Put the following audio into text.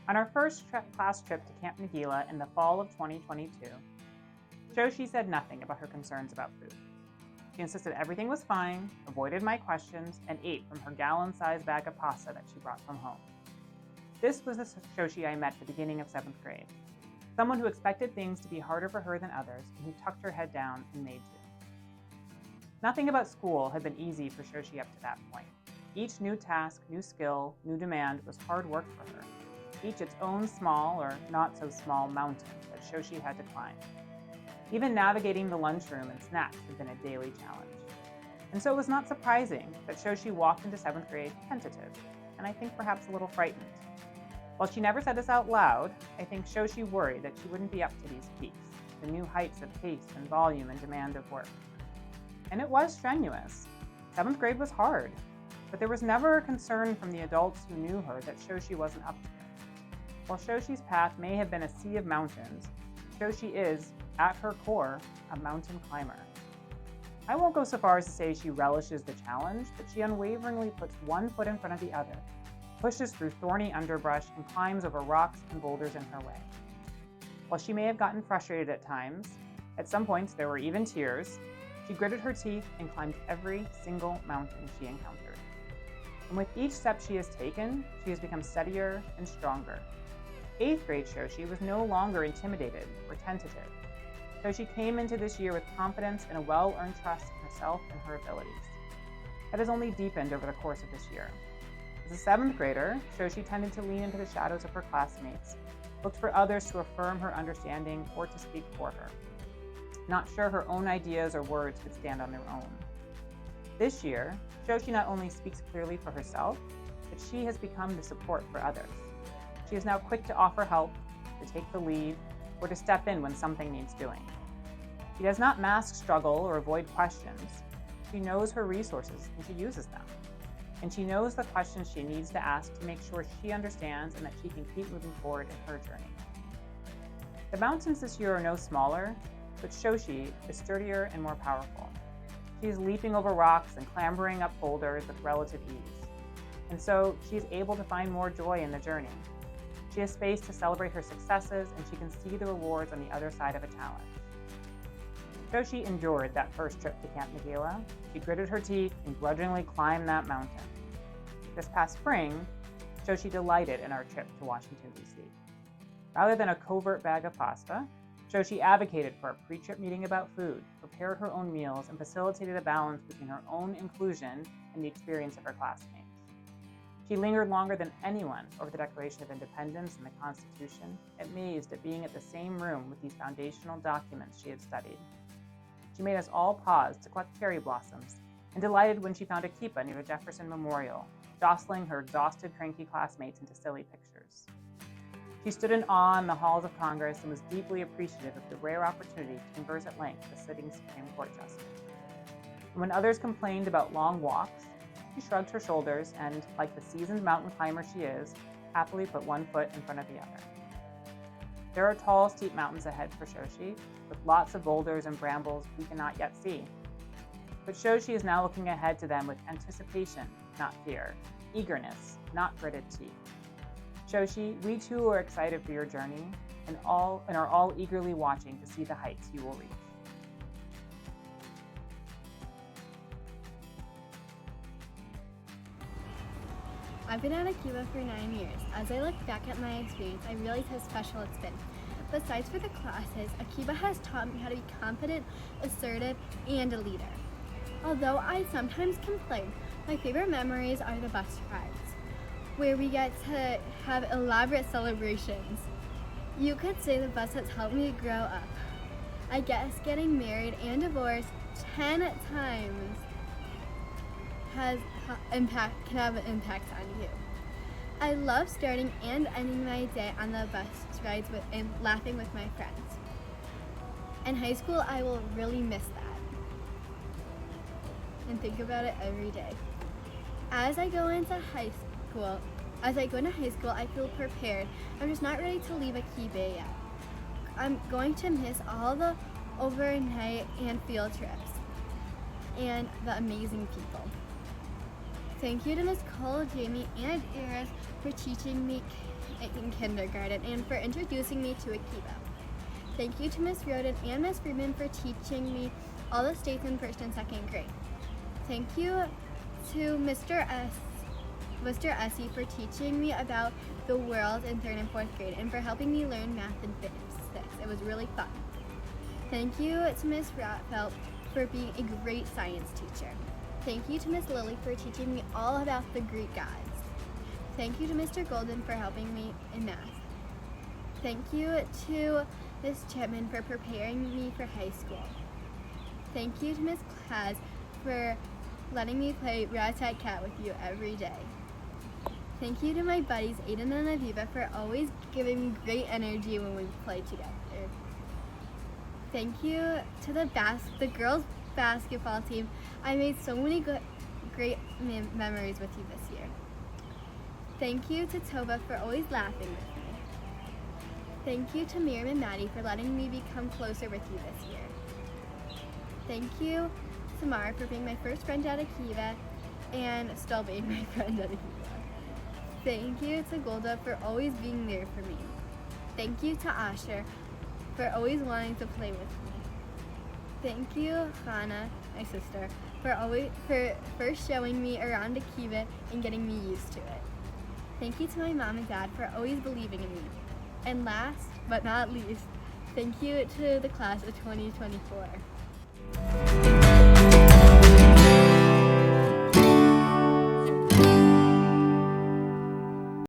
On our first class trip to Camp Nagila in the fall of 2022, Shoshi said nothing about her concerns about food. She insisted everything was fine, avoided my questions, and ate from her gallon-sized bag of pasta that she brought from home. This was the Shoshi I met at the beginning of 7th grade. Someone who expected things to be harder for her than others, and who tucked her head down and made do. Nothing about school had been easy for Shoshi up to that point. Each new task, new skill, new demand was hard work for her, each its own small or not so small mountain that Shoshi had to climb. Even navigating the lunchroom and snacks had been a daily challenge. And so it was not surprising that Shoshi walked into 7th grade tentative, and I think perhaps a little frightened. While she never said this out loud, I think Shoshi worried that she wouldn't be up to these peaks, the new heights of pace and volume and demand of work. And it was strenuous. 7th grade was hard, but there was never a concern from the adults who knew her that Shoshi wasn't up to it. While Shoshi's path may have been a sea of mountains, Shoshi is, at her core, a mountain climber. I won't go so far as to say she relishes the challenge, but she unwaveringly puts one foot in front of the other, pushes through thorny underbrush, and climbs over rocks and boulders in her way. While she may have gotten frustrated at times, at some points there were even tears, she gritted her teeth and climbed every single mountain she encountered. And with each step she has taken, she has become steadier and stronger. 8th grade Shoshi was no longer intimidated or tentative. Shoshi came into this year with confidence and a well-earned trust in herself and her abilities. That has only deepened over the course of this year. As a 7th grader, Shoshi tended to lean into the shadows of her classmates, looked for others to affirm her understanding or to speak for her. Not sure her own ideas or words could stand on their own. This year, Shoshi not only speaks clearly for herself, but she has become the support for others. She is now quick to offer help, to take the lead, or to step in when something needs doing. She does not mask struggle or avoid questions. She knows her resources and she uses them. And she knows the questions she needs to ask to make sure she understands and that she can keep moving forward in her journey. The mountains this year are no smaller, but Shoshi is sturdier and more powerful. She is leaping over rocks and clambering up boulders with relative ease. And so she is able to find more joy in the journey. She has space to celebrate her successes, and she can see the rewards on the other side of a challenge. Shoshi endured that first trip to Camp Nagila. She gritted her teeth and grudgingly climbed that mountain. This past spring, Shoshi delighted in our trip to Washington, D.C. Rather than a covert bag of pasta, Shoshi advocated for a pre-trip meeting about food, prepared her own meals, and facilitated a balance between her own inclusion and the experience of her classmates. She lingered longer than anyone over the Declaration of Independence and the Constitution, amazed at being at the same room with these foundational documents she had studied. She made us all pause to collect cherry blossoms, and delighted when she found a kippah near the Jefferson Memorial, jostling her exhausted, cranky classmates into silly pictures. She stood in awe in the halls of Congress and was deeply appreciative of the rare opportunity to converse at length with a sitting Supreme Court justice. And when others complained about long walks, she shrugged her shoulders and, like the seasoned mountain climber she is, happily put one foot in front of the other. There are tall, steep mountains ahead for Shoshi, with lots of boulders and brambles we cannot yet see. But Shoshi is now looking ahead to them with anticipation, not fear, eagerness, not gritted teeth. Shoshi, we too are excited for your journey and are all eagerly watching to see the heights you will reach. I've been at Akiba for 9 years. As I look back at my experience, I realize how special it's been. Besides for the classes, Akiba has taught me how to be confident, assertive, and a leader. Although I sometimes complain, my favorite memories are the bus rides, where we get to have elaborate celebrations. You could say the bus has helped me grow up. I guess getting married and divorced 10 times can have an impact on you. I love starting and ending my day on the bus rides and laughing with my friends. In high school, I will really miss that and think about it every day. As I go into high school, I feel prepared. I'm just not ready to leave Akiba yet. I'm going to miss all the overnight and field trips and the amazing people. Thank you to Ms. Cole, Jamie, and Iris for teaching me in kindergarten and for introducing me to Akiva. Thank you to Miss Roden and Miss Friedman for teaching me all the states in first and second grade. Thank you to Mr. Essie for teaching me about the world in third and fourth grade and for helping me learn math in physics. It was really fun. Thank you to Miss Ratfeld for being a great science teacher. Thank you to Miss Lily for teaching me all about the Greek gods. Thank you to Mr. Golden for helping me in math. Thank you to Miss Chipman for preparing me for high school. Thank you to Miss Claus for letting me play rat-tat-cat with you every day. Thank you to my buddies Aiden and Aviva for always giving me great energy when we play together. Thank you to the girls basketball team. I made so many great memories with you this year. Thank you to Tova for always laughing with me. Thank you to Miriam and Maddie for letting me become closer with you this year. Thank you to Mara for being my first friend at Akiva and still being my friend at Akiva. Thank you to Golda for always being there for me. Thank you to Asher for always wanting to play with me. Thank you, Hannah, my sister, for first showing me around Akiva and getting me used to it. Thank you to my mom and dad for always believing in me. And last but not least, thank you to the class of 2024.